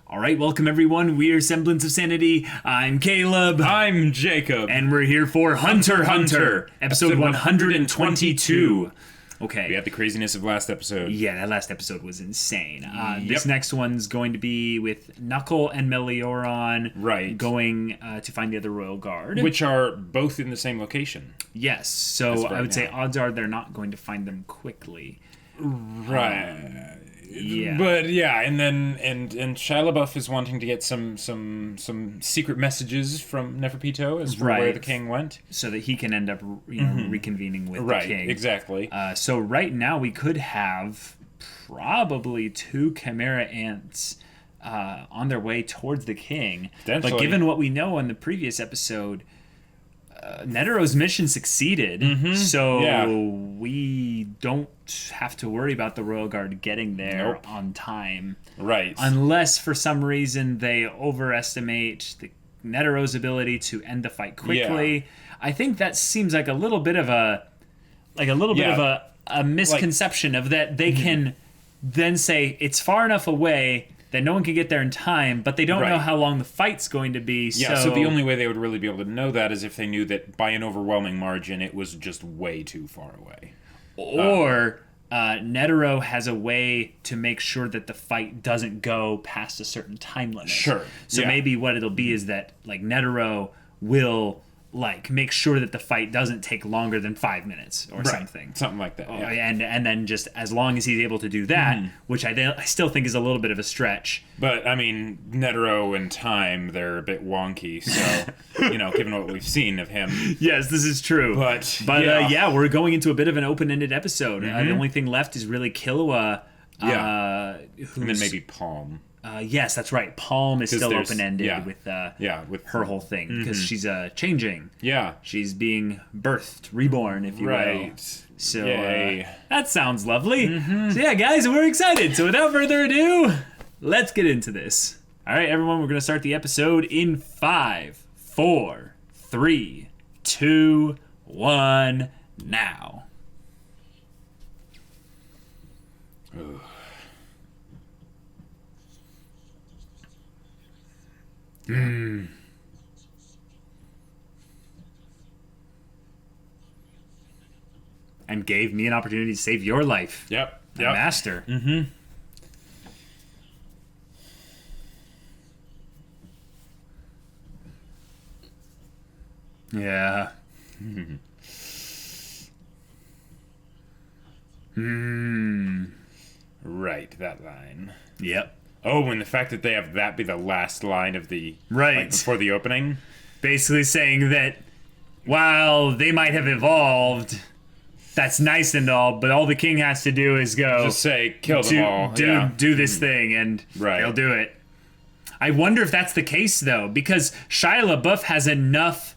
All right, welcome everyone. We are Semblance of Sanity. I'm Caleb. I'm Jacob. And we're here for Hunter, episode 122. Okay. We had the craziness of last episode. Yeah, that last episode was insane. This next one's going to be with Knuckle and Melioron going to find the other Royal Guard. Which are both in the same location. Yes, so I would say odds are they're not going to find them quickly. Right. Yeah. But yeah, and then and Shia LaBeouf is wanting to get some secret messages from Neferpito as for where the king went, so that he can end up reconvening with the king. Exactly. So right now we could have probably 2 Chimera ants on their way towards the king. But given what we know in the previous episode, Netero's mission succeeded, so we don't have to worry about the Royal Guard getting there on time. Right. Unless, for some reason, they overestimate Netero's ability to end the fight quickly. Yeah. I think that seems like a little bit of a misconception of that they can then say it's far enough away that no one can get there in time, but they don't know how long the fight's going to be. Yeah, so the only way they would really be able to know that is if they knew that by an overwhelming margin it was just way too far away. Or Netero has a way to make sure that the fight doesn't go past a certain time limit. Sure. So maybe what it'll be is that Netero will make sure that the fight doesn't take longer than 5 minutes or something. Something like that. Yeah. And then just as long as he's able to do that, which I still think is a little bit of a stretch. But I mean, Netero and time, they're a bit wonky. So, given what we've seen of him. Yes, this is true. But we're going into a bit of an open-ended episode. The only thing left is really Killua. And then maybe Palm. Yes, that's right. Palm is still open-ended with her whole thing because she's changing. Yeah. She's being birthed, reborn, if you will. So that sounds lovely. So yeah, guys, we're excited. So without further ado, let's get into this. All right, everyone, we're going to start the episode in 5, 4, 3, 2, 1, now. Ugh. And gave me an opportunity to save your life. Yep. Master. Yeah. Right, that line. Yep. Oh, and the fact that they have that be the last line of the before the opening, basically saying that while they might have evolved, that's nice and all, but all the king has to do is go just say kill them all, do this thing, and they'll do it. I wonder if that's the case though, because Shia LaBeouf has enough,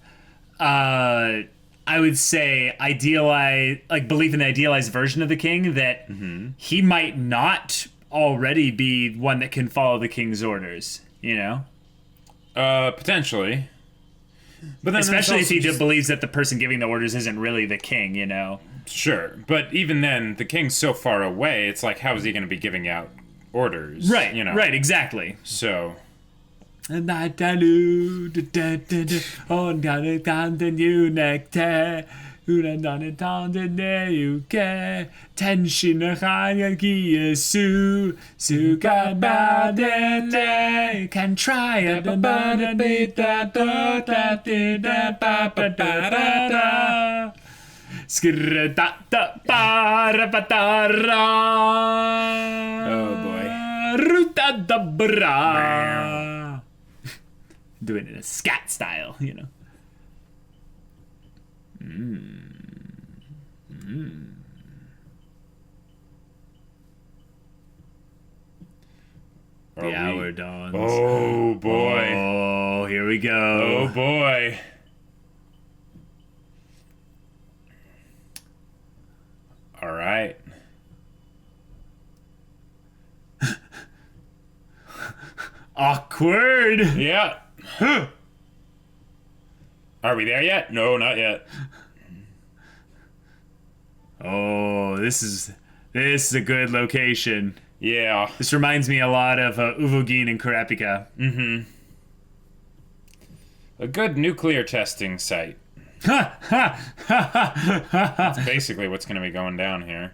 I would say, belief in the idealized version of the king that he might not already be one that can follow the king's orders, potentially. But then especially if he believes that the person giving the orders isn't really the king, Sure, but even then, the king's so far away, it's like, how is he going to be giving out orders? Right, right, exactly. So... can try it. Oh boy. Doing it in a scat style, The hour dawns. Oh boy. Oh, here we go. Oh boy. All right. Awkward. Yeah. Are we there yet? No, not yet. Oh, this is a good location. Yeah. This reminds me a lot of Uvogin and Kurapika. Mm-hmm. A good nuclear testing site. That's basically what's going to be going down here.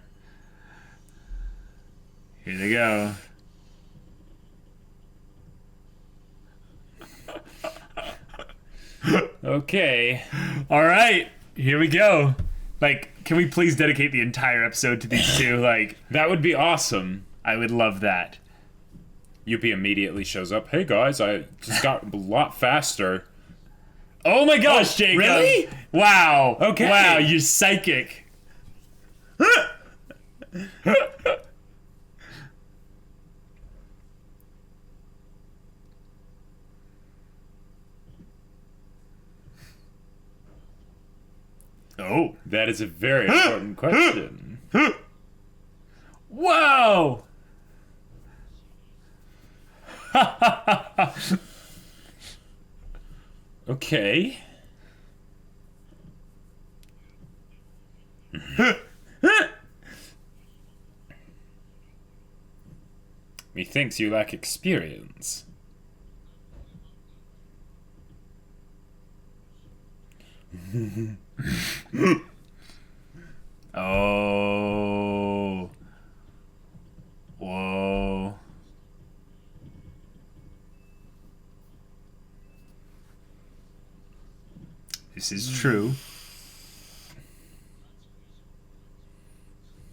Here they go. Okay. All right. Here we go. Like, can we please dedicate the entire episode to these two? Like, that would be awesome. I would love that. Yuppie immediately shows up. Hey guys, I just got a lot faster. Oh my gosh, Jacob! Really? Wow. Okay. Wow, you're psychic. Oh. That is a very important question. Whoa! Okay. Methinks you lack experience. Oh. Whoa. This is true.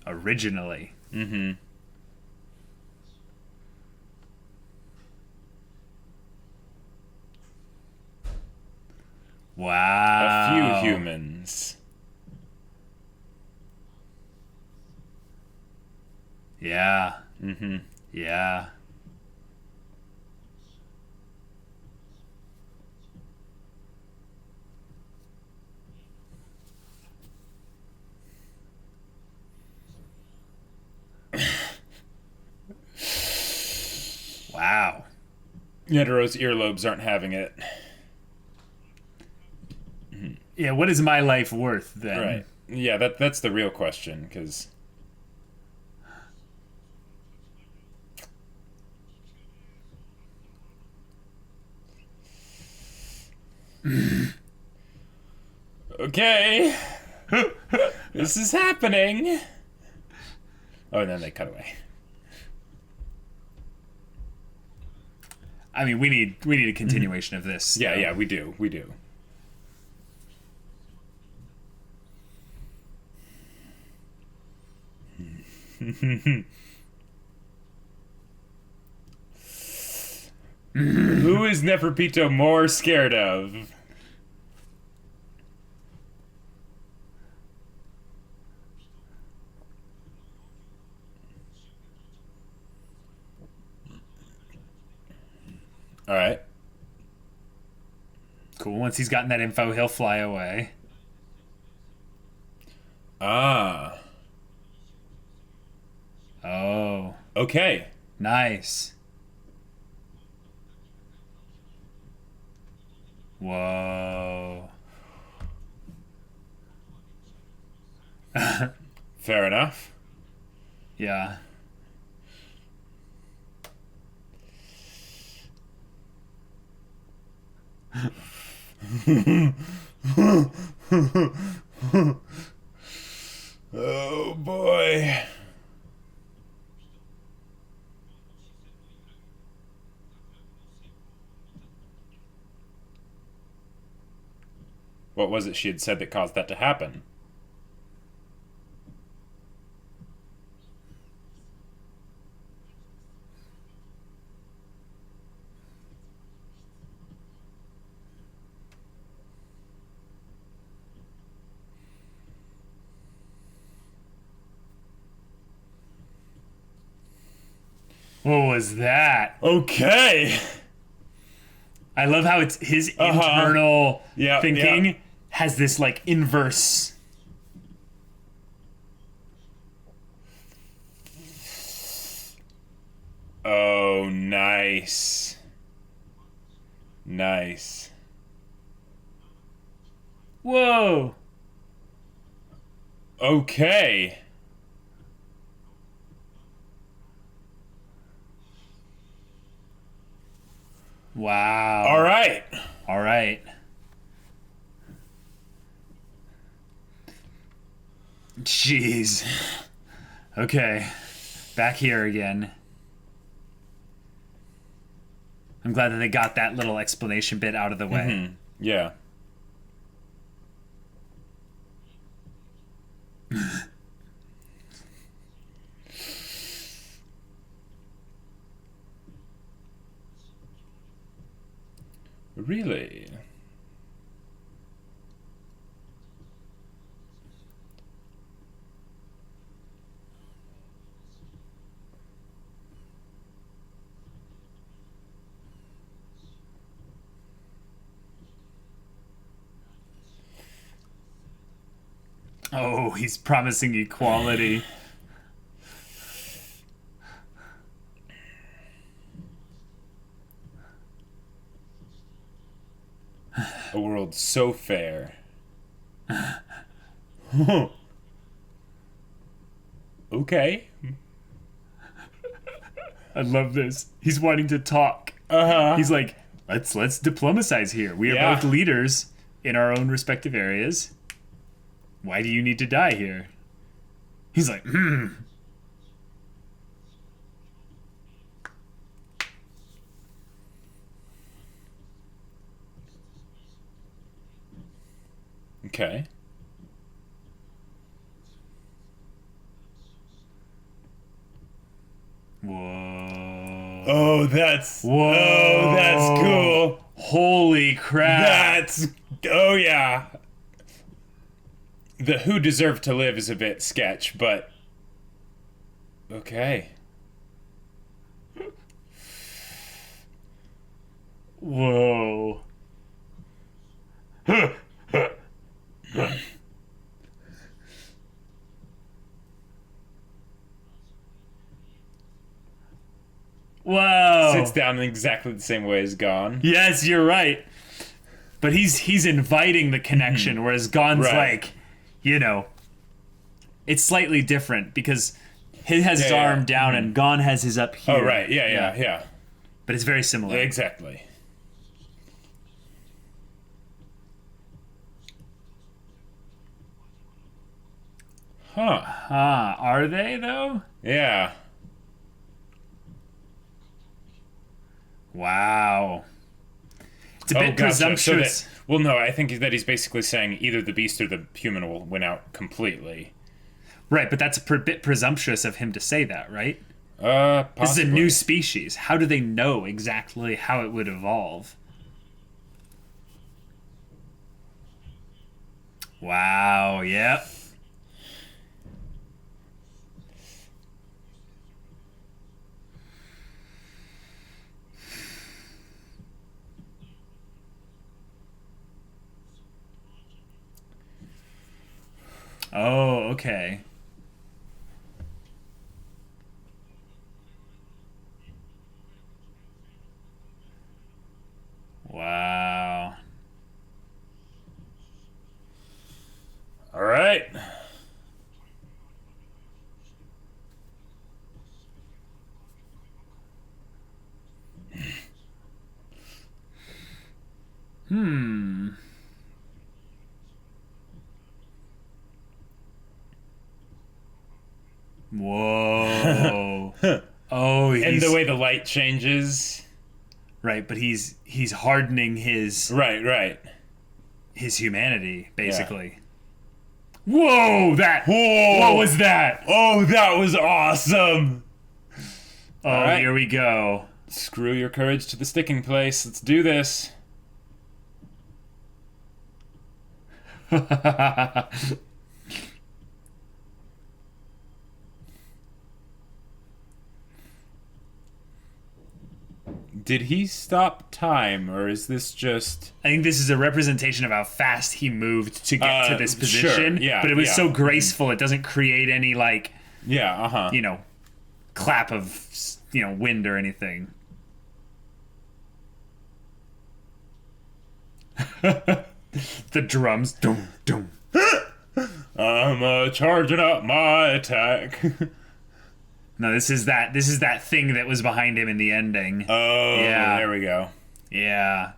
Originally. Mm-hmm. Wow. A few humans. Yeah. Mm-hmm. Yeah. Wow. Netero's earlobes aren't having it. Yeah, what is my life worth then? Right. Yeah, that's the real question, because... Okay. This is happening. Oh, and then they cut away. I mean, we need a continuation of this. Yeah, yeah, we do. We do. Who is Neferpito more scared of? All right. Cool. Once he's gotten that info, he'll fly away. Ah. Oh. Okay. Nice. Whoa. Fair enough. Yeah. Oh boy. What was it she had said that caused that to happen? What was that? Okay. I love how it's his internal thinking Yeah. has this like inverse. Oh, nice. Nice. Whoa. Wow. All right. All right. Jeez. Okay. Back here again. I'm glad that they got that little explanation bit out of the way. Mm-hmm. Yeah. Really? Oh, he's promising equality. A world so fair. Okay. I love this. He's wanting to talk. He's like, let's diplomatize here. We are both leaders in our own respective areas. Why do you need to die here? He's like, Okay. Whoa. Oh, that's cool. Holy crap. Oh yeah. The who deserved to live is a bit sketch, but okay. Whoa. Wow. Sits down in exactly the same way as Gon. Yes, you're right. But he's inviting the connection, whereas Gon's like, you know, it's slightly different because he has his arm down and Gon has his up here. Oh, right. Yeah. But it's very similar. Exactly. Huh. Are they, though? Yeah. Wow. It's a bit presumptuous. So well, no, I think that he's basically saying either the beast or the human will win out completely. Right, but that's a bit presumptuous of him to say that, right? Possibly. This is a new species. How do they know exactly how it would evolve? Wow, yep. Oh, okay. Wow. All right. Whoa. Oh, and the way the light changes. Right, but he's hardening his Right. his humanity, basically. Yeah. Whoa, Whoa! What was that? Oh, that was awesome! Oh, right. Here we go. Screw your courage to the sticking place. Let's do this. Did he stop time, or is this just... I think this is a representation of how fast he moved to get to this position. Sure. Yeah, but it was so graceful, it doesn't create any, like... Yeah, you know, clap of, you know, wind or anything. The drums. Dum, dum. I'm charging up my attack. No, this is that thing that was behind him in the ending. Oh, yeah. There we go. Yeah.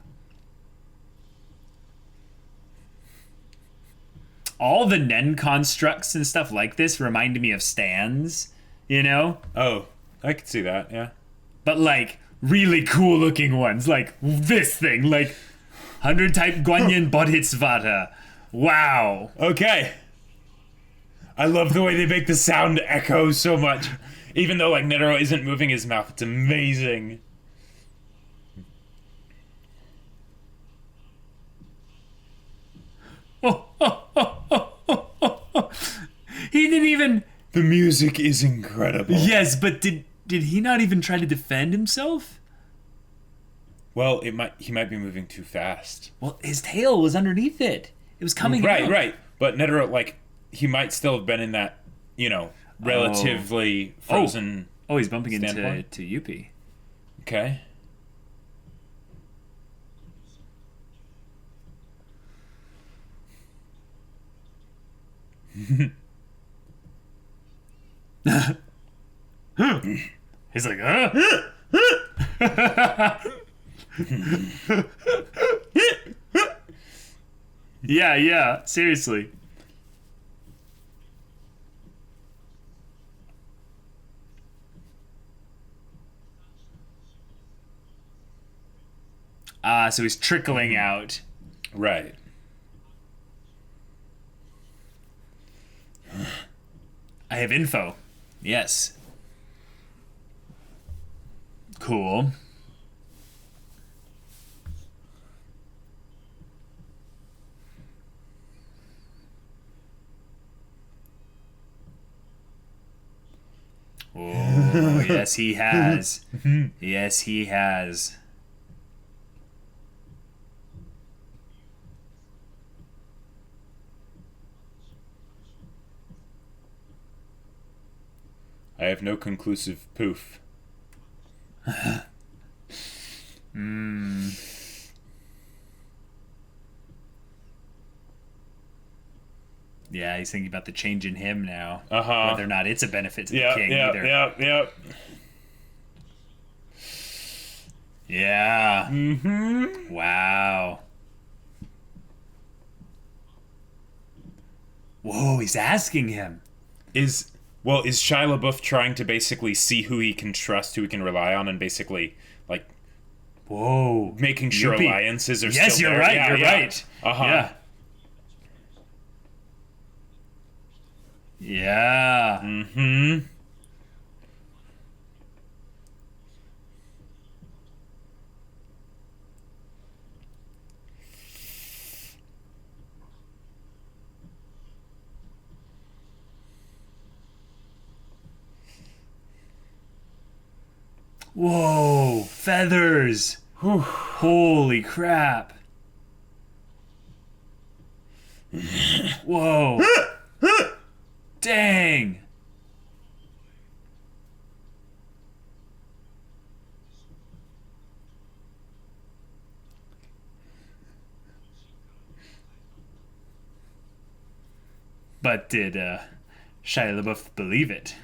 All the Nen constructs and stuff like this remind me of stands, you know? Oh, I could see that, yeah. But, like, really cool looking ones. Like, this thing. Like, 100 type Guanyin Bodhisattva. Wow. Okay. I love the way they make the sound echo so much. Even though, like, Netero isn't moving his mouth. It's amazing. He didn't even... The music is incredible. Yes, but did he not even try to defend himself? Well, he might be moving too fast. Well, his tail was underneath it. It was coming out. Right. But Netero, like, he might still have been in that, you know, relatively frozen. Oh, he's bumping standpoint. into Yuppie. Okay. He's like, yeah, seriously. So he's trickling out. Right. I have info. Yes. Cool. Oh, yes, he has. Yes, he has. I have no conclusive proof. Yeah, he's thinking about the change in him now. Uh-huh. Whether or not it's a benefit to the king either. Yep. Yeah. Mm-hmm. Wow. Whoa, he's asking him. Is Shia LaBeouf trying to basically see who he can trust, who he can rely on, and basically, like, whoa, making sure alliances are yes, still you're there? right, you're right. Uh-huh. Yeah. Yeah. Mm-hmm. Whoa, feathers. Whew. Holy crap. Whoa. Dang. But did Shia LaBeouf believe it?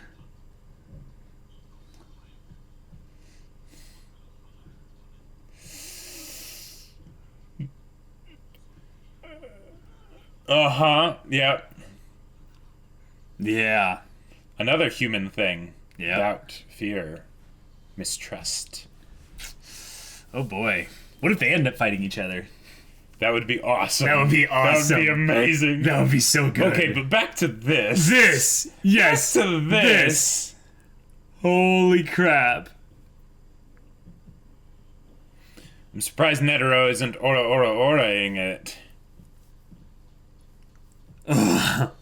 Uh-huh. Yep. Yeah. Another human thing. Yeah. Doubt, fear, mistrust. Oh boy. What if they end up fighting each other? That would be awesome. That would be awesome. That would be amazing. That would be so good. Okay, but back to this. This! Yes! Back to this. Holy crap. I'm surprised Netero isn't oraing it. Ugh.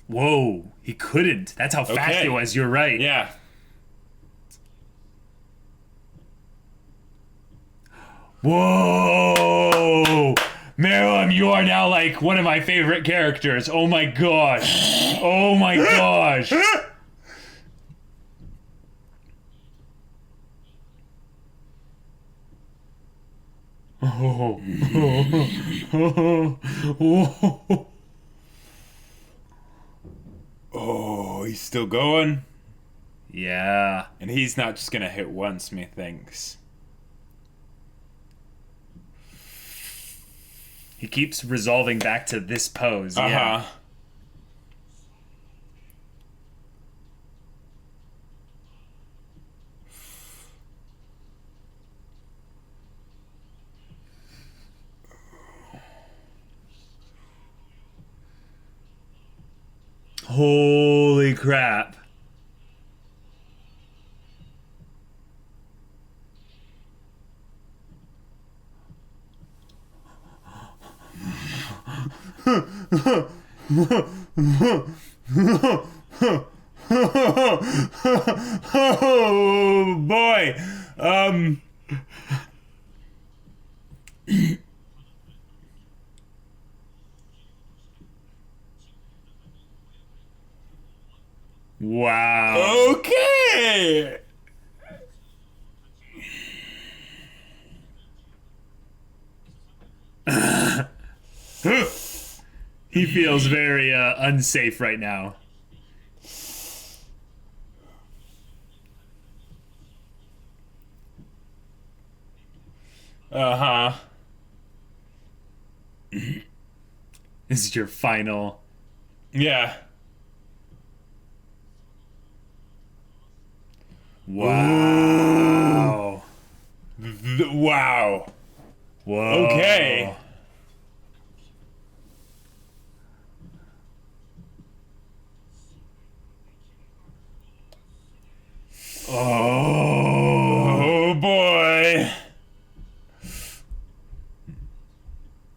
Whoa, he couldn't. That's how fast it was. You're right. Yeah. Whoa! Meruem, you are now like one of my favorite characters. Oh my gosh. Oh my gosh. Oh. Oh, he's still going? Yeah. And he's not just gonna hit once, methinks. He keeps resolving back to this pose. Uh-huh. Yeah. Holy crap. Oh boy. Wow. Okay. He feels very unsafe right now. Uh-huh. This is your final. Yeah. Wow. Wow. Whoa. Okay. Oh boy.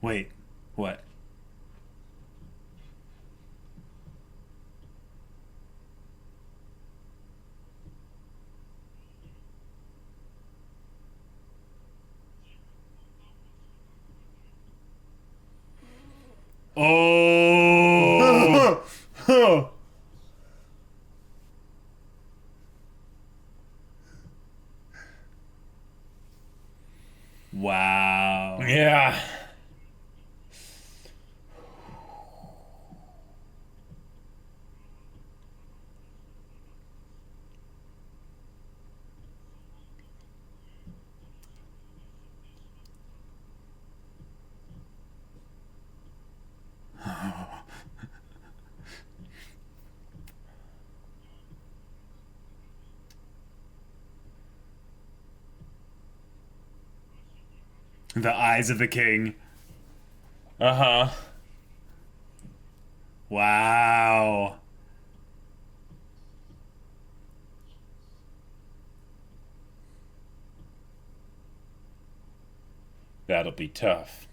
Wait. What? Oh. Wow. Yeah. The eyes of the king. Uh-huh. Wow. That'll be tough.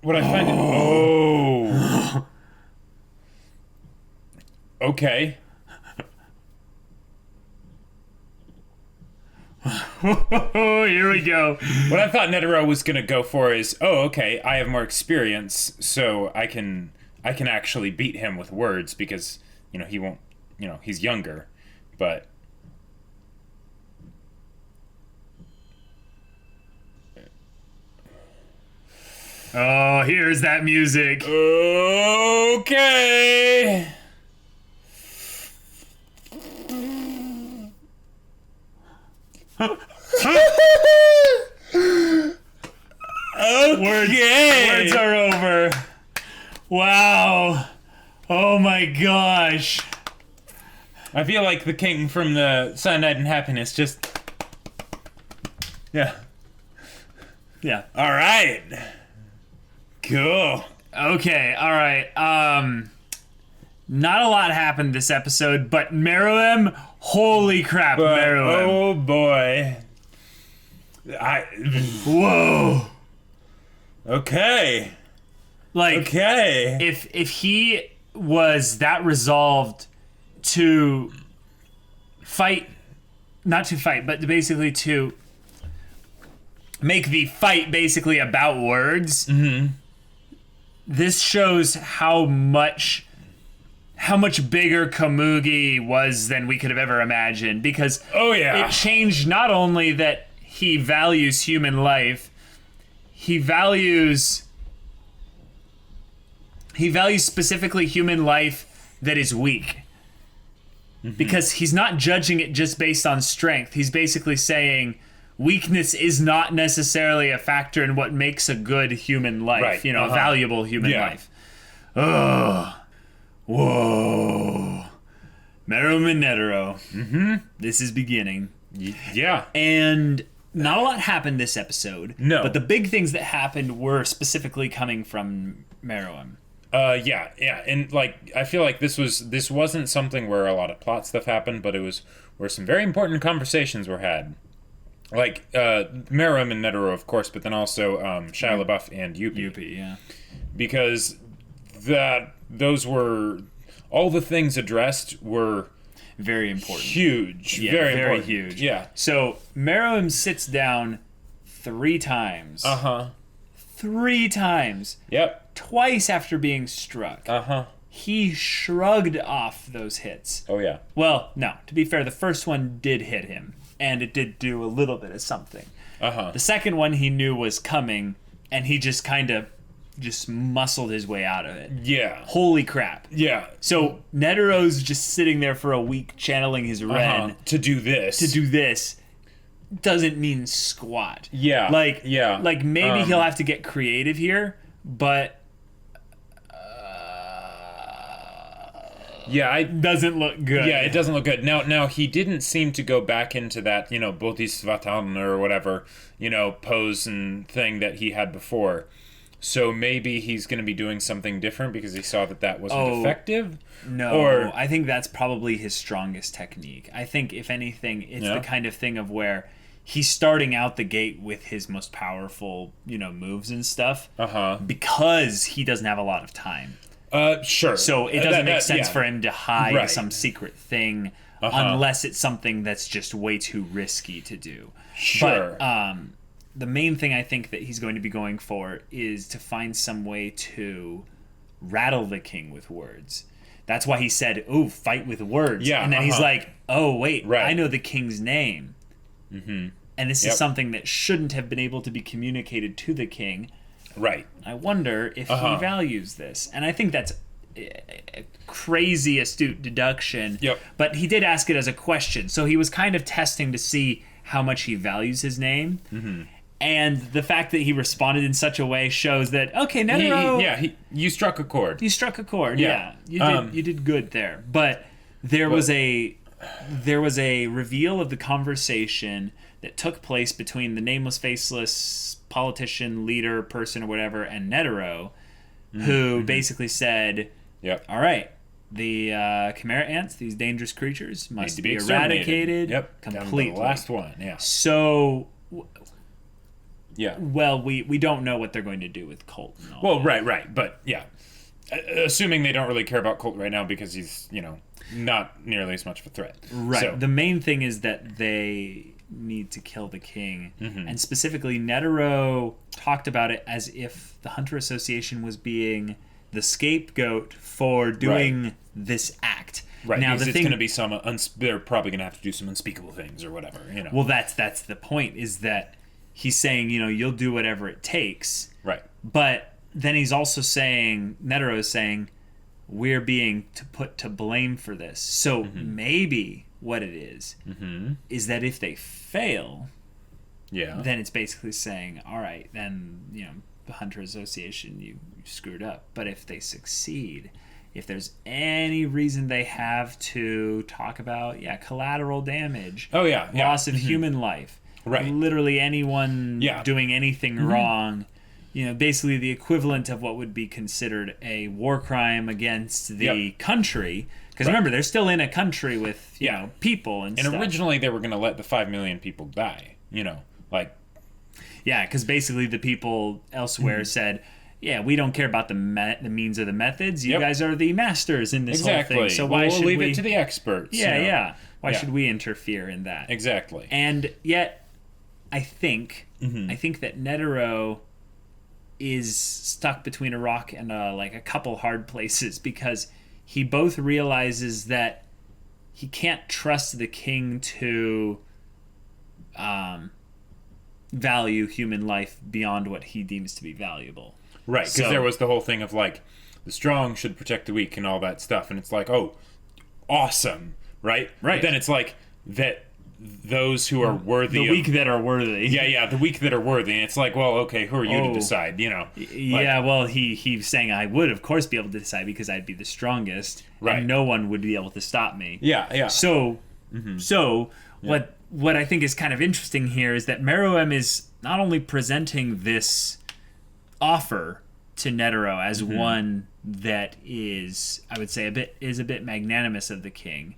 What I find oh. Okay. Here we go. What I thought Netero was gonna go for is, oh, okay, I have more experience, so I can actually beat him with words because, you know, he won't, you know, he's younger. But oh, here's that music. okay. Words are over. Wow. Oh my gosh. I feel like the king from the Cyanide and Happiness just... Yeah. Yeah. All right. Cool. Okay, all right. Not a lot happened this episode, but Meruem, holy crap, Meruem. Oh boy. Whoa. Okay. Like, okay, if he was that resolved to fight, not to fight, but basically to make the fight basically about words, this shows how much bigger Komugi was than we could have ever imagined, because it changed not only that he values human life, he values specifically human life that is weak. Because he's not judging it just based on strength. He's basically saying weakness is not necessarily a factor in what makes a good human life, a valuable human life. Ugh. Whoa. Meruem and Netero. This is beginning. Yeah. And not a lot happened this episode. No. But the big things that happened were specifically coming from Meruem. Yeah, and like I feel like this wasn't something where a lot of plot stuff happened, but it was where some very important conversations were had. Like Meruem and Netero, of course, but then also Shia LaBeouf and Yuppie. Yeah. Because those were all the things addressed were very important, huge, yeah, very huge. Yeah. So Meruem sits down 3 times. 3 times. Yep. Twice after being struck. He shrugged off those hits. Oh yeah. Well, no. To be fair, the first one did hit him, and it did do a little bit of something. The second one he knew was coming, and he just kind of muscled his way out of it. Yeah. Holy crap. Yeah. So Netero's just sitting there for a week channeling his Ren. To do this. Doesn't mean squat. Yeah. Like maybe he'll have to get creative here, but it doesn't look good. Yeah, it doesn't look good. Now he didn't seem to go back into that, Bodhisvatana or whatever, pose and thing that he had before. So maybe he's going to be doing something different because he saw that wasn't effective? No, I think that's probably his strongest technique. I think, if anything, it's the kind of thing of where he's starting out the gate with his most powerful, moves and stuff because he doesn't have a lot of time. Sure. So it doesn't make sense for him to hide some secret thing unless it's something that's just way too risky to do. Sure. But the main thing I think that he's going to be going for is to find some way to rattle the king with words. That's why he said, "Oh, fight with words." Yeah, and then he's like, "Oh, wait, right. I know the king's name." And this is something that shouldn't have been able to be communicated to the king. Right. I wonder if he values this. And I think that's a crazy astute deduction. Yep. But he did ask it as a question. So he was kind of testing to see how much he values his name. And the fact that he responded in such a way shows that, okay, Netero... You struck a chord. You struck a chord, yeah. You did good there. But there was a reveal of the conversation that took place between the nameless, faceless politician, leader, person, or whatever, and Netero, who basically said, all right, the chimera ants, these dangerous creatures, must be eradicated completely. Down to the last one, So... Well, we don't know what they're going to do with Colt and all that. Right. But, assuming they don't really care about Colt right now because he's, not nearly as much of a threat. Right. So. The main thing is that they need to kill the king. And specifically, Netero talked about it as if the Hunter Association was being the scapegoat for doing this act. Right, now it's going to be they're probably going to have to do some unspeakable things or whatever, Well, that's the point, is that he's saying, you'll do whatever it takes. Right. But then he's also saying, Netero is saying, we're being put to blame for this. So maybe what it is that if they fail, then it's basically saying, all right, then, the Hunter Association, you screwed up. But if they succeed, if there's any reason they have to talk about, collateral damage, loss of human life, right, literally anyone doing anything wrong, basically the equivalent of what would be considered a war crime against the country. Because remember, they're still in a country with people and stuff. And originally they were going to let the 5 million people die. because basically the people elsewhere said, yeah, we don't care about the means or the methods. You guys are the masters in this whole thing. So why should we'll leave it to the experts? Yeah. Why should we interfere in that? Exactly. And yet, I think that Netero is stuck between a rock and a couple hard places, because he both realizes that he can't trust the king to value human life beyond what he deems to be valuable. Right, because there was the whole thing of like, the strong should protect the weak and all that stuff, and it's like, oh, awesome, right? Right. But then it's like that those who are worthy, the weak that are worthy. Yeah, the weak that are worthy, and it's like, well, okay, who are you to decide? Well, he's saying I would, of course, be able to decide because I'd be the strongest, right? And no one would be able to stop me. Yeah. So what I think is kind of interesting here is that Meruem is not only presenting this offer to Netero as one that is, I would say, a bit magnanimous of the king.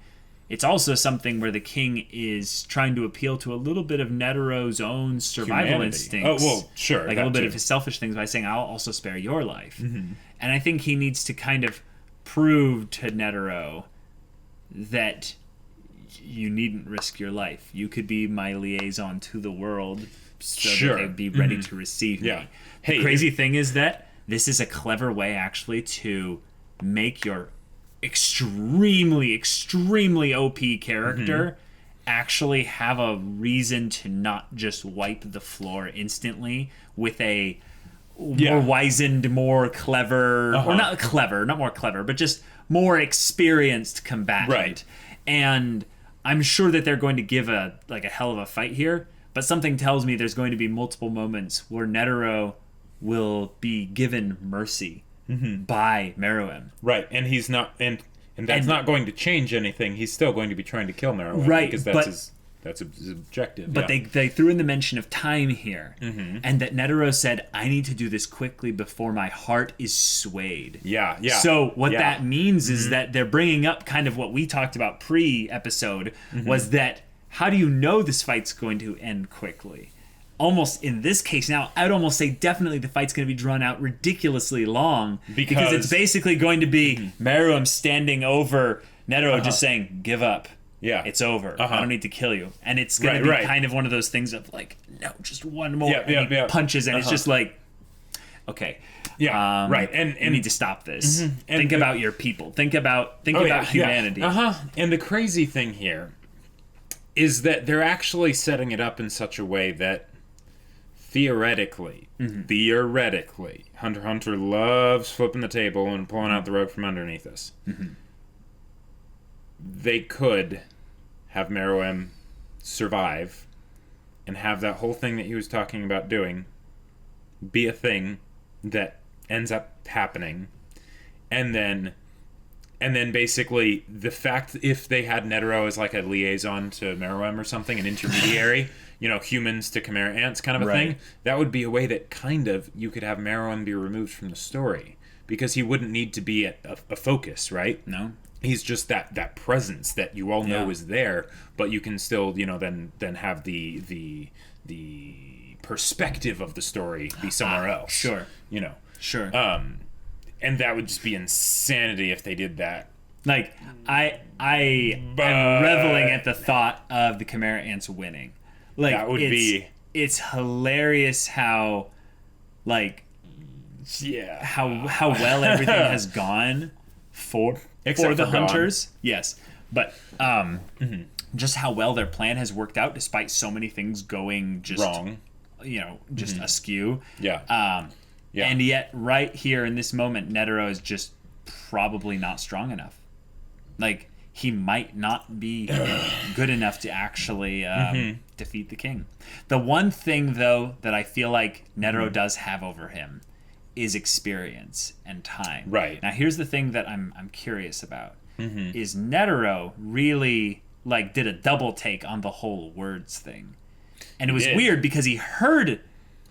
It's also something where the king is trying to appeal to a little bit of Netero's own survival instincts. Oh, well, sure. Like a little bit of his selfish things by saying, I'll also spare your life. And I think he needs to kind of prove to Netero that you needn't risk your life. You could be my liaison to the world so that they'd be ready to receive me. The crazy thing is that this is a clever way, actually, to make your extremely OP character actually have a reason to not just wipe the floor instantly with a more wizened, more clever, or not more clever, but just more experienced combatant. Right. And I'm sure that they're going to give a hell of a fight here, but something tells me there's going to be multiple moments where Netero will be given mercy by Meruem. Right, and he's not, and that's not going to change anything. He's still going to be trying to kill Meruem, right? Because that's his objective. But they threw in the mention of time here, and that Netero said, "I need to do this quickly before my heart is swayed." Yeah. So what that means is that they're bringing up kind of what we talked about pre-episode, was that how do you know this fight's going to end quickly? Almost in this case now, I'd almost say definitely the fight's going to be drawn out ridiculously long, because it's basically going to be Meruem standing over Netero just saying, "Give up. Yeah, it's over. I don't need to kill you." And it's going to be kind of one of those things of like, no, just one more. And he punches, and it's just like, okay, right. And you need to stop this. Think about your people. Think about humanity. And the crazy thing here is that they're actually setting it up in such a way that theoretically, Hunter x Hunter loves flipping the table and pulling out the rug from underneath us. They could have Meruem survive and have that whole thing that he was talking about doing be a thing that ends up happening, and then basically the fact, if they had Netero as like a liaison to Meruem or something, an intermediary, humans to chimera ants kind of a thing, that would be a way that kind of you could have Meruem be removed from the story, because he wouldn't need to be a focus, right? No. He's just that presence that you all know is there, but you can still, then have the perspective of the story be somewhere else. Sure. Sure. And that would just be insanity if they did that. Like, I am reveling at the thought of the chimera ants winning. Like, that would it's hilarious how, like, how well everything has gone for the Hunters. Yes, but just how well their plan has worked out, despite so many things going just wrong, just askew. Yeah. And yet, right here in this moment, Netero is just probably not strong enough. Like, he might not be good enough to actually defeat the king. The one thing, though, that I feel like Netero does have over him is experience and time. Right. Now, here's the thing that I'm curious about. Is Netero really, like, did a double take on the whole words thing. And it was weird because he heard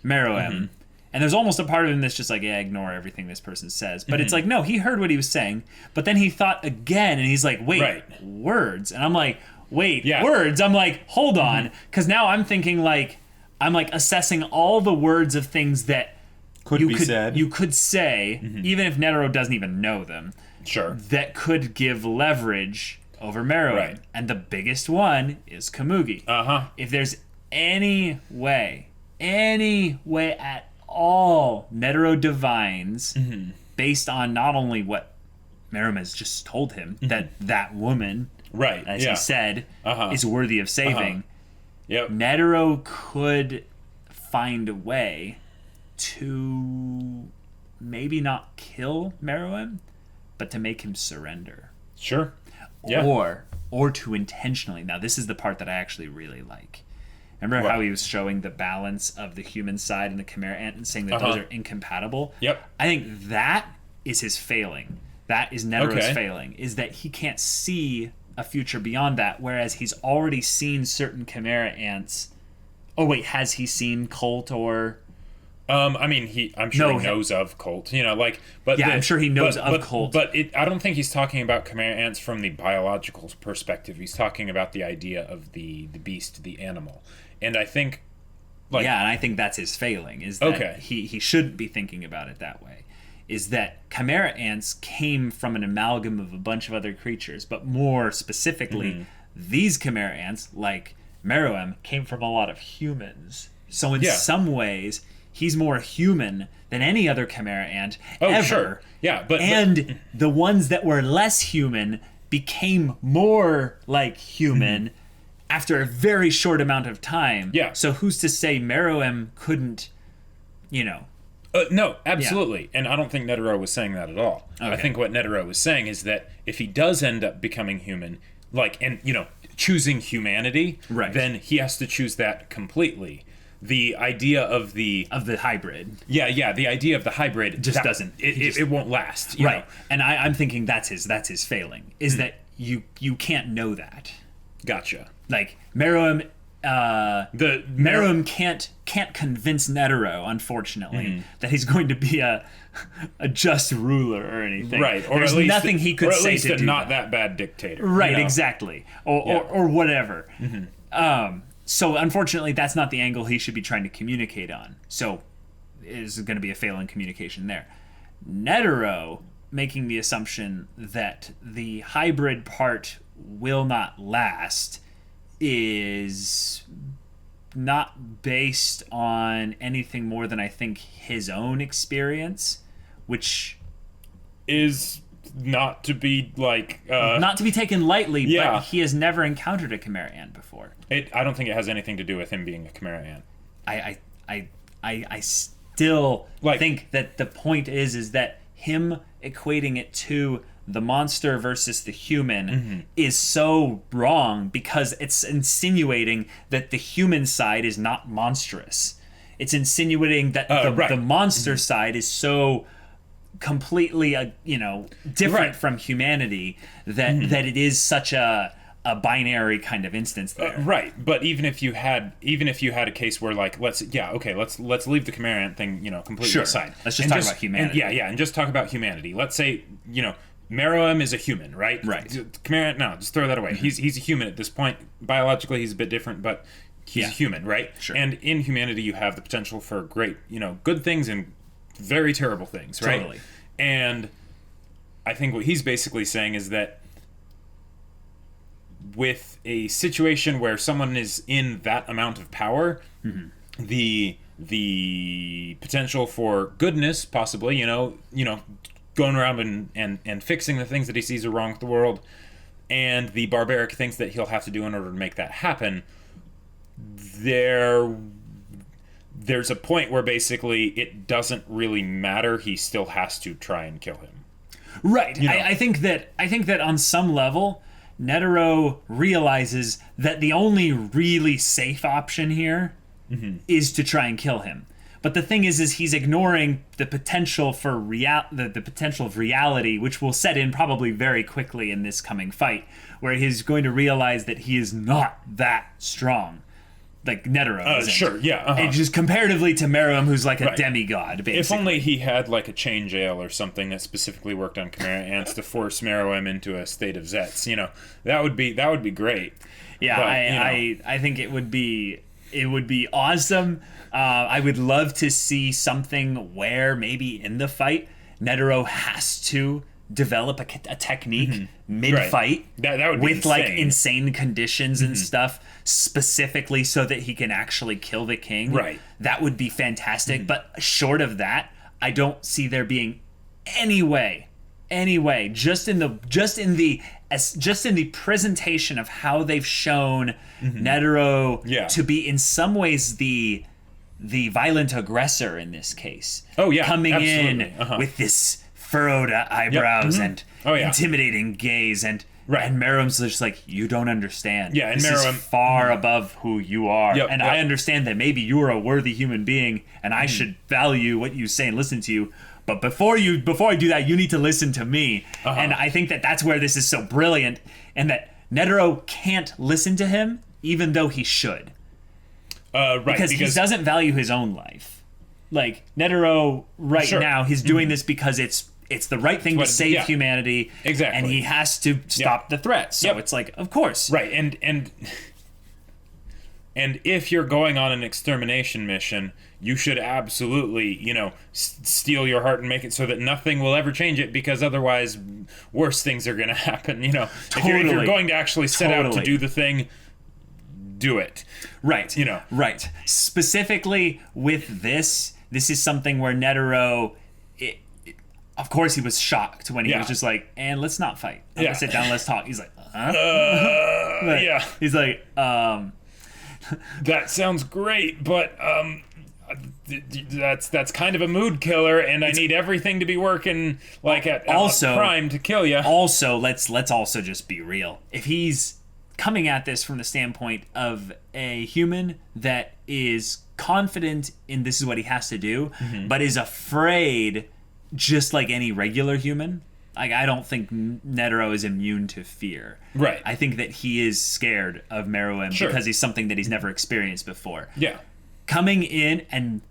Meruem, and there's almost a part of him that's just like, ignore everything this person says. But it's like, no, he heard what he was saying, but then he thought again, and he's like, wait, words? And I'm like, wait, words? I'm like, hold on, because now I'm thinking, like, I'm like assessing all the words of things that Could be said. You could say, even if Netero doesn't even know them, sure, that could give leverage over Meruem. Right. And the biggest one is Komugi. If there's any way at all Netero divines, based on not only what Meruem has just told him, that woman, right, as he said, is worthy of saving, yep, Netero could find a way to maybe not kill Meruem, but to make him surrender. Sure. Yeah. Or to intentionally. Now, this is the part that I actually really like. Remember how he was showing the balance of the human side and the chimera ant and saying that those are incompatible? Yep. I think that is his failing. That is Netero's failing, is that he can't see a future beyond that, whereas he's already seen certain chimera ants. Oh, wait, has he seen Colt or... I mean, I'm sure he knows of Colt, but I'm sure he knows of Colt. But I don't think he's talking about chimera ants from the biological perspective. He's talking about the idea of the beast, the animal. And I think, and I think that's his failing, is that he shouldn't be thinking about it that way. Is that chimera ants came from an amalgam of a bunch of other creatures, but more specifically, these chimera ants, like Meruem, came from a lot of humans. So in some ways, he's more human than any other chimera ant ever. Sure. Yeah, but the ones that were less human became more like human after a very short amount of time. Yeah. So who's to say Meruem couldn't, no, absolutely. Yeah. And I don't think Netero was saying that at all. Okay. I think what Netero was saying is that if he does end up becoming human, choosing humanity, then he has to choose that completely. The idea of the hybrid. Yeah, the idea of the hybrid doesn't. It won't last. Right. And I'm thinking that's his failing, is that you can't know that. Gotcha. Like Meruem Meruem can't convince Netero, unfortunately, that he's going to be a just ruler or anything. Right. Or there's at least nothing he could say to do not that bad dictator. Right, exactly. Or whatever. So unfortunately, that's not the angle he should be trying to communicate on. So is going to be a failing communication there. Netero making the assumption that the hybrid part will not last is not based on anything more than I think his own experience, which is not to be not to be taken lightly, but he has never encountered a chimera ant before. I don't think it has anything to do with him being a chimera ant. I still think that the point is that him equating it to the monster versus the human is so wrong, because it's insinuating that the human side is not monstrous. It's insinuating that the monster side is so completely different from humanity that it is such a binary kind of instance there. Right, but even if you had a case where let's leave the chimera ant thing completely aside. Let's just talk about humanity. And just talk about humanity. Let's say Meruem is a human, right? Right. Chimera ant, no, just throw that away. He's a human at this point. Biologically, he's a bit different, but he's a human, right? Sure. And in humanity, you have the potential for great, good things and very terrible things, right? Totally. And I think what he's basically saying is that with a situation where someone is in that amount of power, the potential for goodness, possibly, going around and fixing the things that he sees are wrong with the world, and the barbaric things that he'll have to do in order to make that happen, there's a point where basically it doesn't really matter. He still has to try and kill him. Right. I think that on some level, Netero realizes that the only really safe option here is to try and kill him. But the thing is he's ignoring the potential for the potential of reality, which will set in probably very quickly in this coming fight, where he's going to realize that he is not that strong. Like Netero isn't. Sure, yeah. And just comparatively to Meruem, who's like a demigod, basically. If only he had a chain jail or something that specifically worked on chimera ants to force Meruem into a state of Zets, that would be great. Yeah, but, I think it would be It would be awesome. I would love to see something where maybe in the fight, Netero has to develop a technique mid-fight right. that would be with insane. like insane conditions and stuff specifically so that he can actually kill the king. Right. That would be fantastic. But short of that, I don't see there being any way, just in the presentation of how they've shown Netero to be in some ways the violent aggressor in this case. Oh yeah, coming absolutely. in with this furrowed eyebrows and intimidating gaze, and Meruem's just like, you don't understand. Yeah, and this Meruem is far above who you are, and yep. I understand that maybe you are a worthy human being, and I should value what you say and listen to you. But before I do that, you need to listen to me. And I think that that's where this is so brilliant, and that Netero can't listen to him, even though he should. Because he doesn't value his own life. Like, Netero now, he's doing this because it's the right thing to save humanity. Exactly. And he has to stop the threat. So it's like, of course. Right, and if you're going on an extermination mission, you should absolutely, steal your heart and make it so that nothing will ever change it, because otherwise worse things are going to happen, Totally. If you're going to actually set out to do the thing, do it. Right. Right. Specifically with this is something where Netero, of course he was shocked when he was just like, and let's not fight. Let's sit down, let's talk. He's like, huh? He's like, that sounds great, but that's kind of a mood killer, and I need everything to be working like at prime to kill you. Also, let's also just be real. If he's coming at this from the standpoint of a human that is confident in this is what he has to do, but is afraid, just like any regular human. Like, I don't think Netero is immune to fear. Right. I think that he is scared of Meruem because he's something that he's never experienced before. Yeah. Coming in and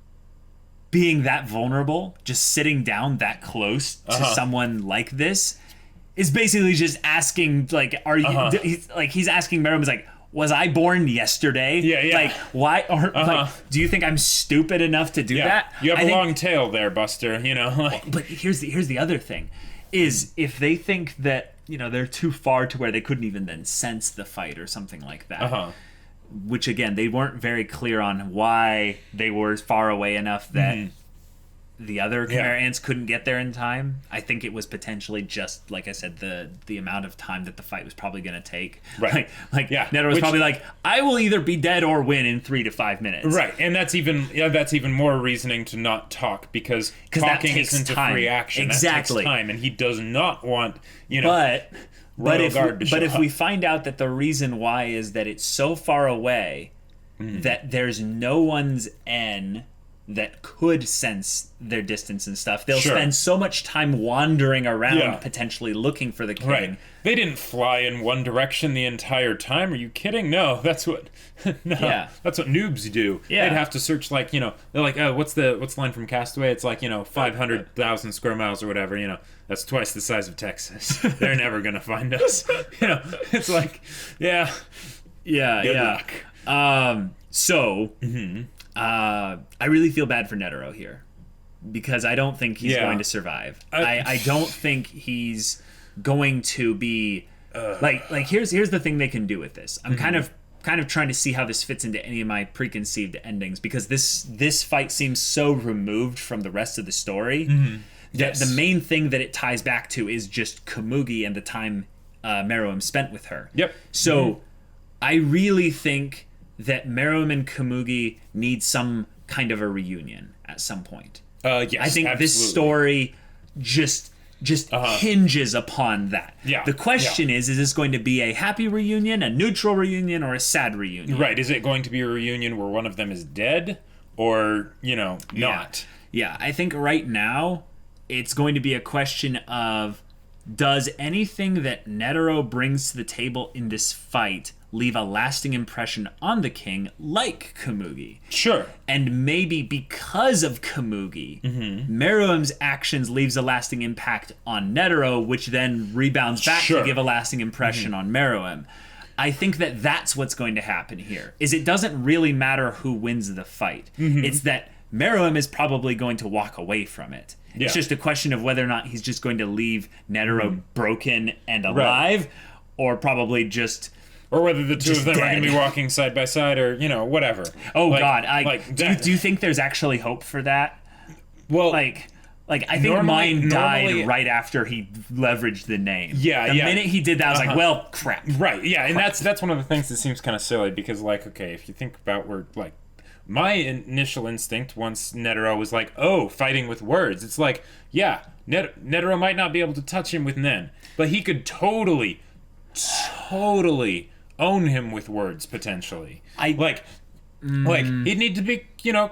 being that vulnerable, just sitting down that close to someone like this, is basically just asking, like, are you... he's asking Meruem, is like, was I born yesterday? Yeah. Like, why? Or like, do you think I'm stupid enough to do that? You have a long tail there, Buster. But here's the other thing, is if they think that they're too far to where they couldn't even then sense the fight or something like that. Which again, they weren't very clear on why they were far away enough that the other Chimera ants couldn't get there in time. I think it was potentially just, like I said, the amount of time that the fight was probably going to take. Right. Netero was probably like, I will either be dead or win in 3 to 5 minutes. Right, and that's even more reasoning to not talk, because talking isn't a free action. Exactly. That takes time, and he does not want But if we find out that the reason why is that it's so far away that there's no one's N that could sense their distance and stuff, they'll spend so much time wandering around potentially looking for the king. Right. They didn't fly in one direction the entire time. Are you kidding? No, that's what that's what noobs do. Yeah. They'd have to search, like, they're like, oh, what's the line from Castaway? It's like, 500,000 square miles or whatever, that's twice the size of Texas. They're never gonna find us. It's like, good luck. I really feel bad for Netero here, because I don't think he's going to survive. I don't think he's going to be like here's the thing they can do with this. I'm kind of trying to see how this fits into any of my preconceived endings, because this fight seems so removed from the rest of the story that the main thing that it ties back to is just Komugi and the time Meruem spent with her. Yep. So I really think that Meruem and Komugi need some kind of a reunion at some point. Yes, I think absolutely. this story just hinges upon that. Yeah. The question is this going to be a happy reunion, a neutral reunion, or a sad reunion? Right. Is it going to be a reunion where one of them is dead, or, not? Yeah, I think right now it's going to be a question of, does anything that Netero brings to the table in this fight leave a lasting impression on the king, like Komugi? Sure. And maybe because of Komugi, Meruem's actions leaves a lasting impact on Netero, which then rebounds back to give a lasting impression on Meruem. I think that that's what's going to happen here. Is it doesn't really matter who wins the fight. It's that Meruem is probably going to walk away from it. It's just a question of whether or not he's just going to leave Netero broken and alive, or probably just... Or whether the two of them are going to be walking side by side, or, whatever. Oh, God. Do you think there's actually hope for that? Well... I think mine died right after he leveraged the name. The minute he did that, I was like, well, crap. Right, yeah, and that's one of the things that seems kind of silly, because, okay, if you think about where, my initial instinct once Netero was like, oh, fighting with words, it's like, yeah, Netero might not be able to touch him with Nen, but he could totally own him with words, potentially. He'd need to be,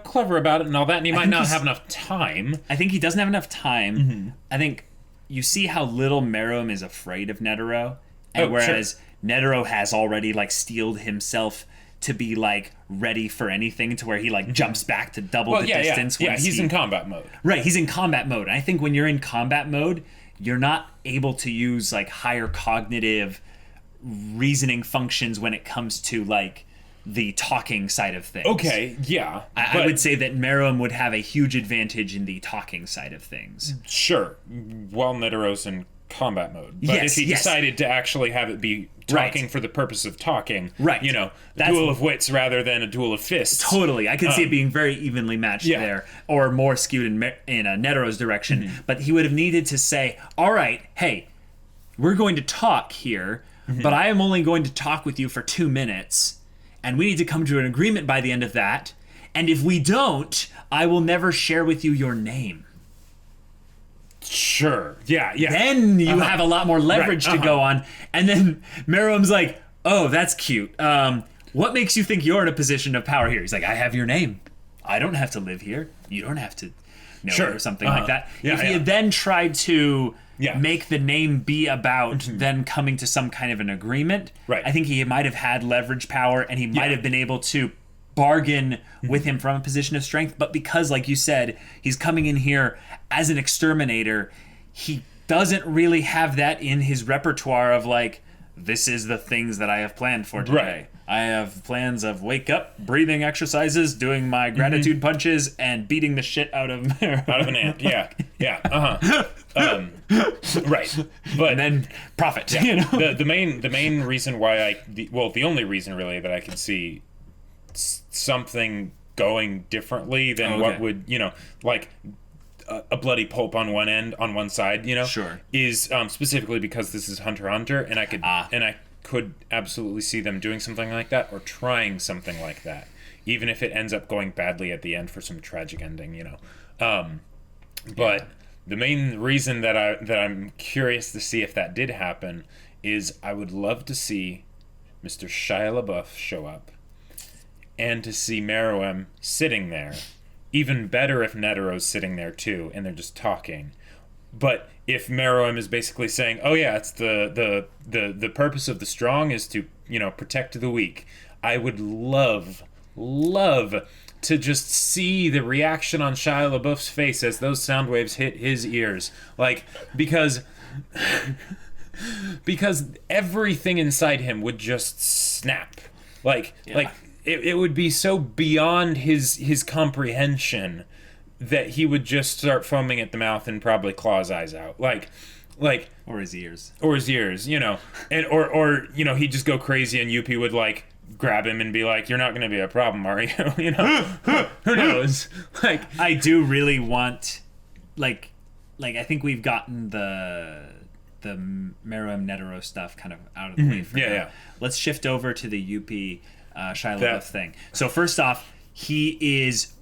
clever about it and all that, and he might not have enough time. I think he doesn't have enough time. I think you see how little Meruem is afraid of Netero, and whereas Netero has already, steeled himself to be, ready for anything, to where he, jumps back to double the distance. Yeah, he's in combat mode. Right, he's in combat mode. And I think when you're in combat mode, you're not able to use, higher cognitive reasoning functions when it comes to, the talking side of things. Okay, yeah. I would say that Meruem would have a huge advantage in the talking side of things. Sure, while Netero's in combat mode. But if he decided to actually have it be talking for the purpose of talking, a duel of wits rather than a duel of fists. Totally. I could see it being very evenly matched there, or more skewed in Netero's direction. But he would have needed to say, all right, hey, we're going to talk here, but I am only going to talk with you for 2 minutes. And we need to come to an agreement by the end of that. And if we don't, I will never share with you your name. Sure. Yeah. Then you have a lot more leverage to go on. And then Meruem's like, oh, that's cute. What makes you think you're in a position of power here? He's like, I have your name. I don't have to live here. You don't have to know it, or something like that. If he had then tried to... make the name be about then coming to some kind of an agreement. Right. I think he might have had leverage power, and he might have been able to bargain with him from a position of strength. But because, like you said, he's coming in here as an exterminator, he doesn't really have that in his repertoire of this is the things that I have planned for today. Right. I have plans of wake up, breathing exercises, doing my gratitude punches, and beating the shit out of an ant. Yeah. Right. But and then profit. The main reason why the only reason really that I could see something going differently than what would a bloody pulp on one side, sure, is specifically because this is HunterxHunter, and I could absolutely see them doing something like that, or trying something like that, even if it ends up going badly at the end for some tragic ending, But the main reason that I'm curious to see if that did happen is I would love to see Mr. Shia LaBeouf show up, and to see Meruem sitting there. Even better if Netero's sitting there too, and they're just talking. But if Meruem is basically saying, "Oh yeah, it's the purpose of the strong is to protect the weak," I would love to just see the reaction on Shia LaBeouf's face as those sound waves hit his ears, because everything inside him would just snap, It would be so beyond his comprehension that he would just start foaming at the mouth and probably claw his eyes out, or his ears, and or he'd just go crazy, and Yuppie would grab him and be like, "You're not going to be a problem, are you?" Who knows? I do really want, I think we've gotten the Meruem Netero stuff kind of out of the way for now. Let's shift over to the Yuppie Shia LaBeouf thing. So first off, he is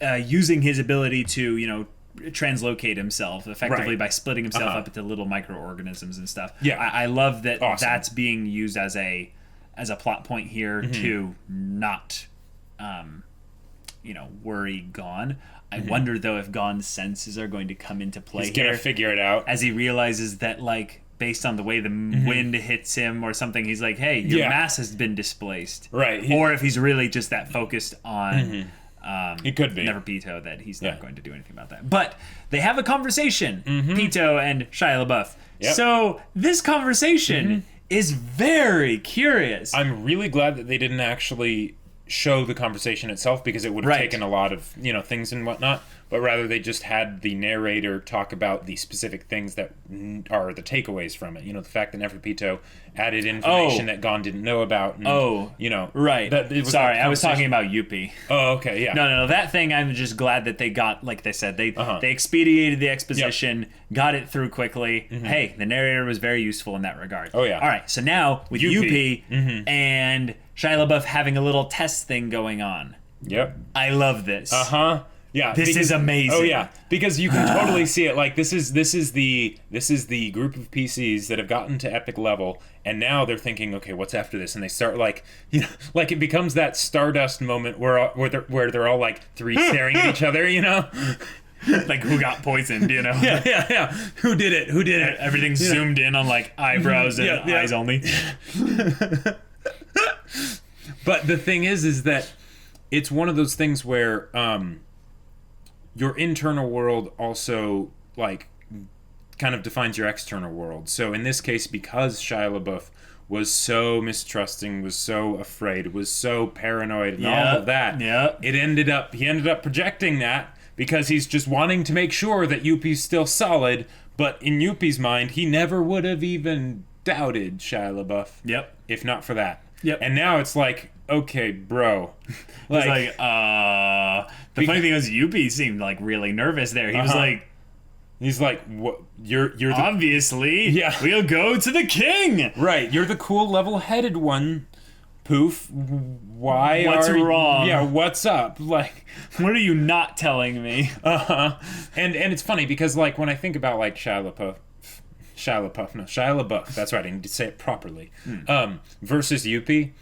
using his ability to translocate himself effectively by splitting himself up into little microorganisms and stuff. I love that. That's being used as a plot point here to not worry Gon. I wonder though if Gon's senses are going to come into play. He's gonna figure it out as he realizes that based on the way the wind hits him or something, he's like, hey, your mass has been displaced. Right. Or if he's really just that focused on he could be Pito that he's not going to do anything about that. But they have a conversation, Pito and Shia LaBeouf. So this conversation is very curious. I'm really glad that they didn't actually show the conversation itself, because it would have taken a lot of, things and whatnot, but rather they just had the narrator talk about the specific things that are the takeaways from it. The fact that Neferpito added information that Gon didn't know about. And, right. Sorry, I was talking about Yuppie. Oh, okay, yeah. No, that thing, I'm just glad that they got, like they said, they expedited the exposition, got it through quickly. Hey, the narrator was very useful in that regard. Oh, yeah. All right, so now with Yuppie and Shia LaBeouf having a little test thing going on. Yep. I love this. Yeah, this is amazing. Oh yeah, because you can totally see it. Like this is the group of PCs that have gotten to epic level, and now they're thinking, okay, what's after this? And they start like it becomes that Stardust moment where they're all like three staring at each other, Like who got poisoned, Yeah. Who did it? Everything's zoomed in on like eyebrows and eyes only. But the thing is that it's one of those things where your internal world also like kind of defines your external world. So in this case, because Shia LaBeouf was so mistrusting, was so afraid, was so paranoid, and all of that, he ended up projecting that, because he's just wanting to make sure that Yuppie's still solid. But in Yuppie's mind, he never would have even doubted Shia LaBeouf. Yep. If not for that. Yep. And now it's like, okay, bro. The funny thing was, Yuppie seemed like really nervous there. He was like, he's like, what? You're the, obviously, we'll go to the king. Right. You're the cool, level-headed one. Poof. What's wrong? Yeah. What's up? Like, what are you not telling me? And it's funny because like when I think about like Shia LaBeouf. That's right. I need to say it properly. Versus Yuppie.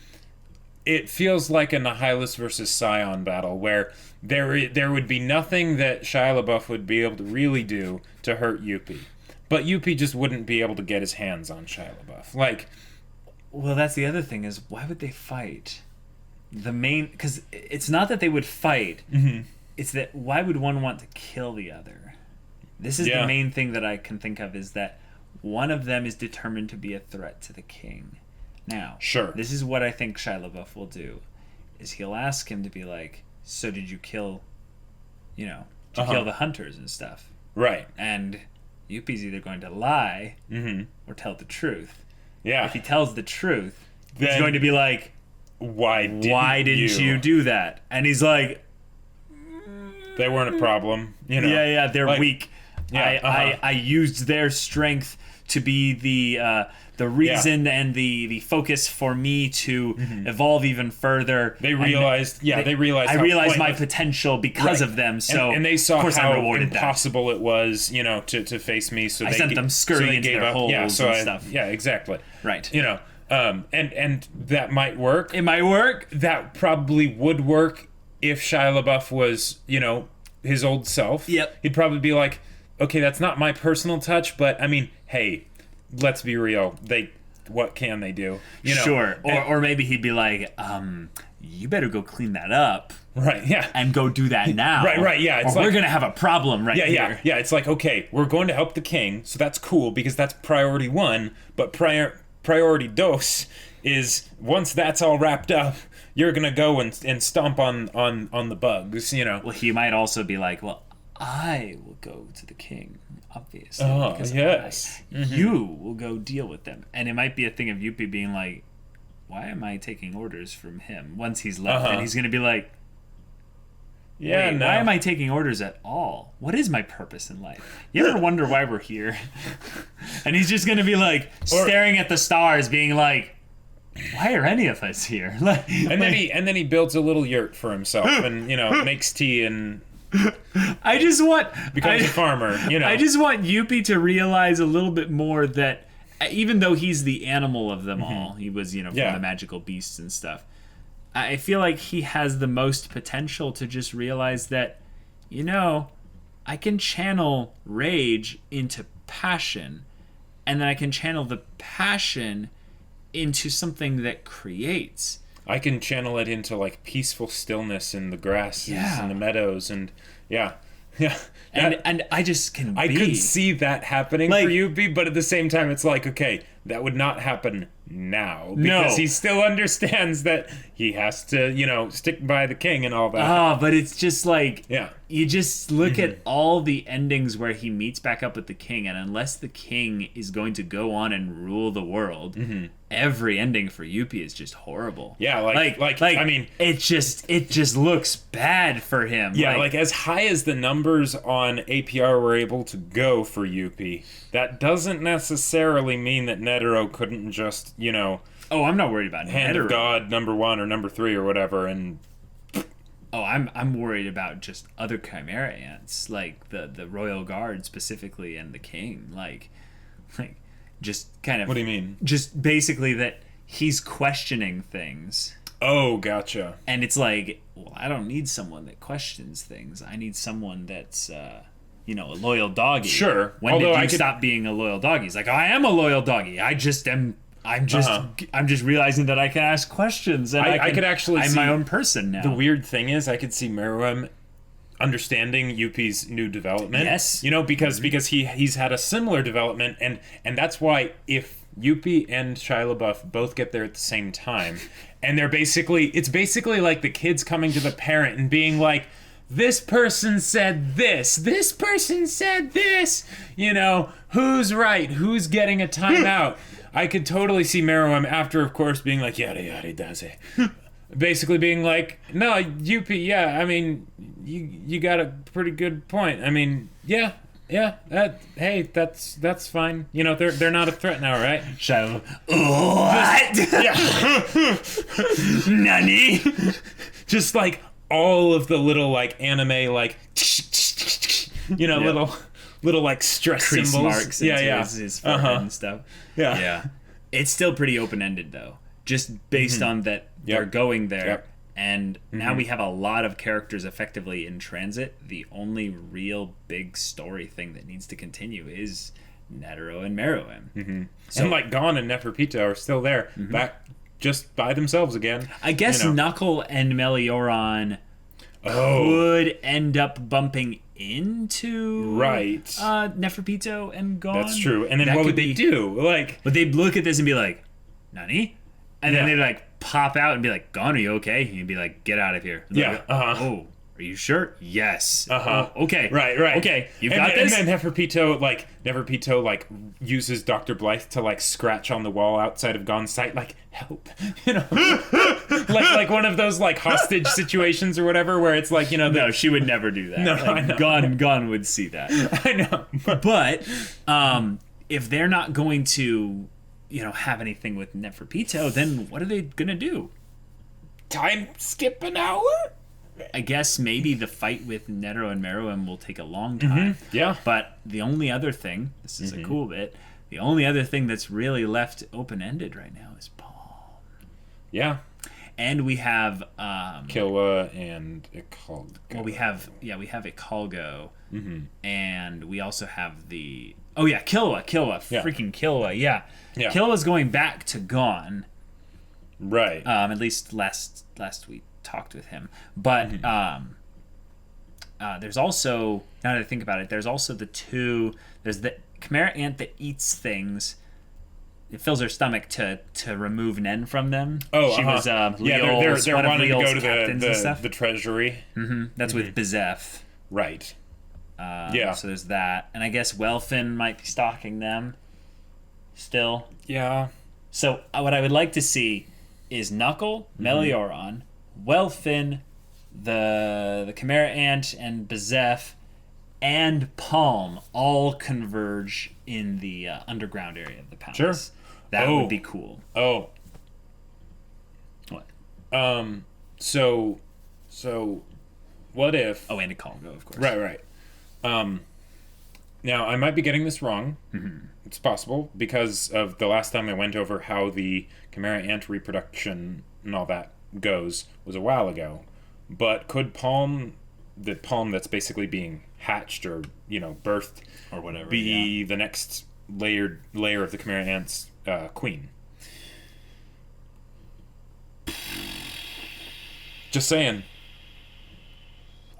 It feels like a Nihilus versus Scion battle where there would be nothing that Shia LaBeouf would be able to really do to hurt Yuppie. But Yuppie just wouldn't be able to get his hands on Shia LaBeouf. Like, well, that's the other thing is, why would they fight? Because it's not that they would fight. It's that why would one want to kill the other? This is the main thing that I can think of, is that one of them is determined to be a threat to the king. Now, this is what I think Shia LaBeouf will do, is he'll ask him to be like, so did you kill, kill the hunters and stuff? Right. And Yuppie's either going to lie or tell the truth. Yeah. If he tells the truth, then he's going to be like, why didn't you do that? And he's like, they weren't a problem. Yeah, they're weak. Yeah, I used their strength to be the reason and the focus for me to evolve even further. They realized, I realized my potential because of them. So and they saw how impossible it was, to face me. So I sent them scurrying into their holes and stuff. Yeah, exactly. Right. And that might work. It might work. That probably would work if Shia LaBeouf was, his old self. Yep. He'd probably be like, okay, that's not my personal touch, but I mean, hey, let's be real. What can they do? Sure. Or maybe he'd be like, you better go clean that up. Right, yeah. And go do that now. Right, yeah. It's we're going to have a problem here. Yeah, it's like, okay, we're going to help the king, so that's cool because that's priority one, but priority dos is once that's all wrapped up, you're going to go and stomp on the bugs, Well, he might also be like, well, I will go to the king, obviously. Oh, yes. You will go deal with them. And it might be a thing of Yuppie being like, why am I taking orders from him once he's left? And he's going to be like, why am I taking orders at all? What is my purpose in life? You ever wonder why we're here? And he's just going to be like staring at the stars being like, why are any of us here? And then he builds a little yurt for himself and, makes tea and becomes a farmer, I just want Yuppie to realize a little bit more that even though he's the animal of them all, he was, from the magical beasts and stuff, I feel like he has the most potential to just realize that, I can channel rage into passion, and then I can channel the passion into something that creates. I can channel it into like peaceful stillness in the grasses and the meadows and and I just can I could see that happening for Yuppie, but at the same time it's like, okay, that would not happen now. Because he still understands that he has to, stick by the king and all that. But it's just like... Yeah. You just look at all the endings where he meets back up with the king, and unless the king is going to go on and rule the world, every ending for Yuppie is just horrible. Yeah, like I mean... It just looks bad for him. Yeah, like as high as the numbers on APR were able to go for Yuppie, that doesn't necessarily mean that Netero couldn't just, Oh, I'm not worried about Hand Netero. of God number 1 or number 3 or whatever, and... Oh, I'm worried about just other Chimera ants, like the Royal Guard specifically, and the King, like just kind of. What do you mean? Just basically that he's questioning things. Oh, gotcha. And it's like, well, I don't need someone that questions things. I need someone that's, a loyal doggy. Sure. When did you stop being a loyal doggy? He's like, I am a loyal doggy. I'm just realizing that I can ask questions, and I could actually. I'm my own person now. The weird thing is, I could see Meruem understanding Yuppie's new development. Yes, because he's had a similar development, and that's why if Yuppie and Shia LaBeouf both get there at the same time, and it's basically like the kids coming to the parent and being like, this person said this person said this, who's right, who's getting a timeout. I could totally see Meruem after, of course, being like, yada yada daze. Basically being like, no, Yuppie, yeah, I mean, you got a pretty good point. I mean, yeah, that's fine. They're not a threat now, right? Shia, what? Nani? Just like all of the little like anime like, little like stress crease symbols. Marks into his forehead and stuff. Yeah. It's still pretty open-ended, though. Just based on that they're going there. Yep. And now we have a lot of characters effectively in transit. The only real big story thing that needs to continue is Netero and Meruem. So, and like Gon and Neferpito are still there, back just by themselves again. I guess Knuckle and Melioron could end up bumping into Neferpito and Gon. That's true. And then what would they do? But they'd look at this and be like, Nani? And then they'd like pop out and be like, Gon, are you okay? And you'd be like, get out of here. Like, oh, are you sure? Yes. Oh, okay. Right. Okay, you've got this. And then Neferpito uses Dr. Blythe to like scratch on the wall outside of Gon's sight, like, help. like one of those like hostage situations or whatever where it's like, No, she would never do that. No, like, I know. Gon would see that. I know. But if they're not going to, have anything with Neferpito, then what are they gonna do? Time skip an hour? I guess maybe the fight with Netero and Meruem will take a long time. Yeah. But the only other thing, this is a cool bit, the only other thing that's really left open-ended right now is Palm. Yeah. And we have... Killua and Ikalgo. Well, we have Ikalgo. And we also have the... Oh, yeah, Killua. Freaking Killua, yeah. Killua's going back to Gon. Right. At least last week. Talked with him, but there's also, now that I think about it, there's also there's the Chimera ant that eats things. It fills her stomach to remove Nen from them. She was they're wanting to go to the treasury. That's with Bizef. Right. So there's that, and I guess Welfin might be stalking them still. Yeah. So what I would like to see is Knuckle, Melioron, Welfin, the Chimera Ant, and Bizef, and Palm all converge in the underground area of the palace. Sure. That would be cool. Oh. What? So what if... Oh, and Ikalgo, of course. Right. Now, I might be getting this wrong. It's possible, because of the last time I went over how the Chimera Ant reproduction and all that goes was a while ago. But could the Palm that's basically being hatched or, birthed or whatever be the next layer of the Chimera Ant's queen? Just saying.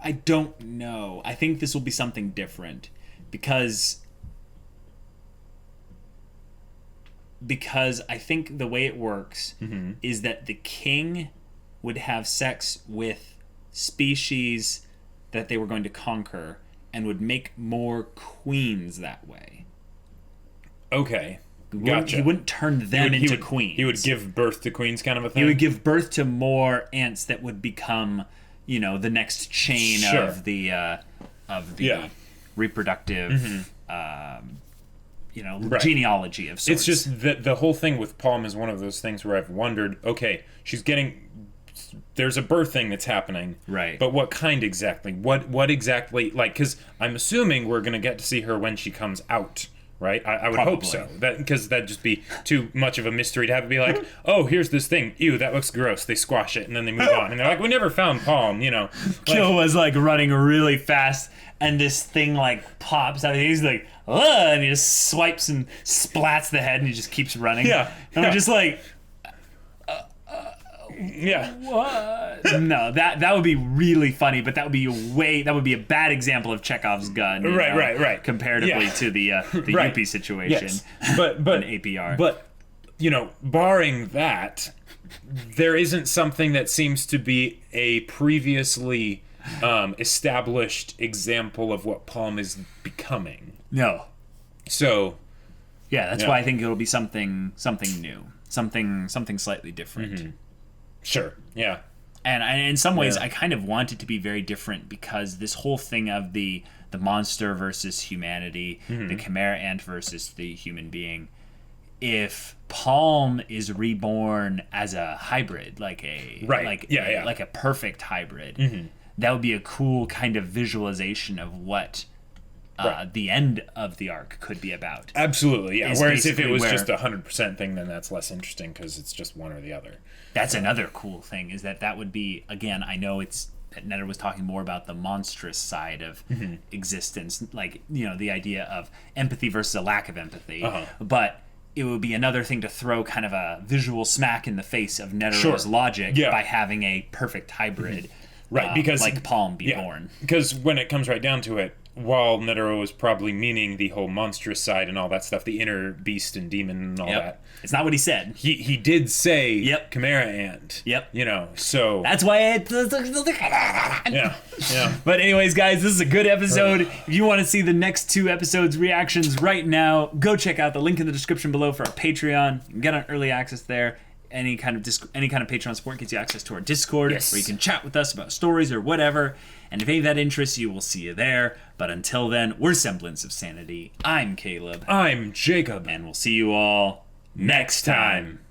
I don't know. I think this will be something different because because I think the way it works is that the king would have sex with species that they were going to conquer and would make more queens that way. Okay. Gotcha. He wouldn't turn them into queens. He would give birth to queens, kind of a thing? He would give birth to more ants that would become, the next chain of the reproductive, genealogy of sorts. It's just that the whole thing with Palm is one of those things where I've wondered, okay, there's a birthing that's happening. Right. But what kind exactly? What exactly, because I'm assuming we're going to get to see her when she comes out. Right, I would hope so. Because that'd just be too much of a mystery to have it be like, oh, here's this thing. Ew, that looks gross. They squash it and then they move on, and they're like, we never found Palm. Kill was running really fast, and this thing pops out. He's like, ugh, and he just swipes and splats the head, and he just keeps running. Yeah, and I'm just like, yeah. What? No, that would be really funny, but that would be a bad example of Chekhov's gun. Right. Comparatively to the Yuppie situation. Yes. But an APR. But barring that, there isn't something that seems to be a previously established example of what Palm is becoming. No. So. Yeah, that's why I think it'll be something new, something slightly different. Mm-hmm. Sure. Yeah. And in some ways, I kind of want it to be very different because this whole thing of the monster versus humanity, the chimera ant versus the human being. If Palm is reborn as a hybrid, like a perfect hybrid, that would be a cool kind of visualization of what the end of the arc could be about. Absolutely, yeah. Whereas if it was just 100% thing, then that's less interesting because it's just one or the other. That's another cool thing, is that would be, again, I know that Netero was talking more about the monstrous side of existence, the idea of empathy versus a lack of empathy. But it would be another thing to throw kind of a visual smack in the face of Netero's logic by having a perfect hybrid, because like Palm be born. Because when it comes right down to it, while Netero was probably meaning the whole monstrous side and all that stuff, the inner beast and demon and all that. It's not what he said. He did say chimera ant. So... That's why But anyways, guys, this is a good episode. If you want to see the next 2 episodes' reactions right now, go check out the link in the description below for our Patreon. You can get on early access there. Any kind of Patreon support gets you access to our Discord, where you can chat with us about stories or whatever. And if any of that interests you, we'll see you there. But until then, we're Semblance of Sanity. I'm Caleb. I'm Jacob. And we'll see you all next time.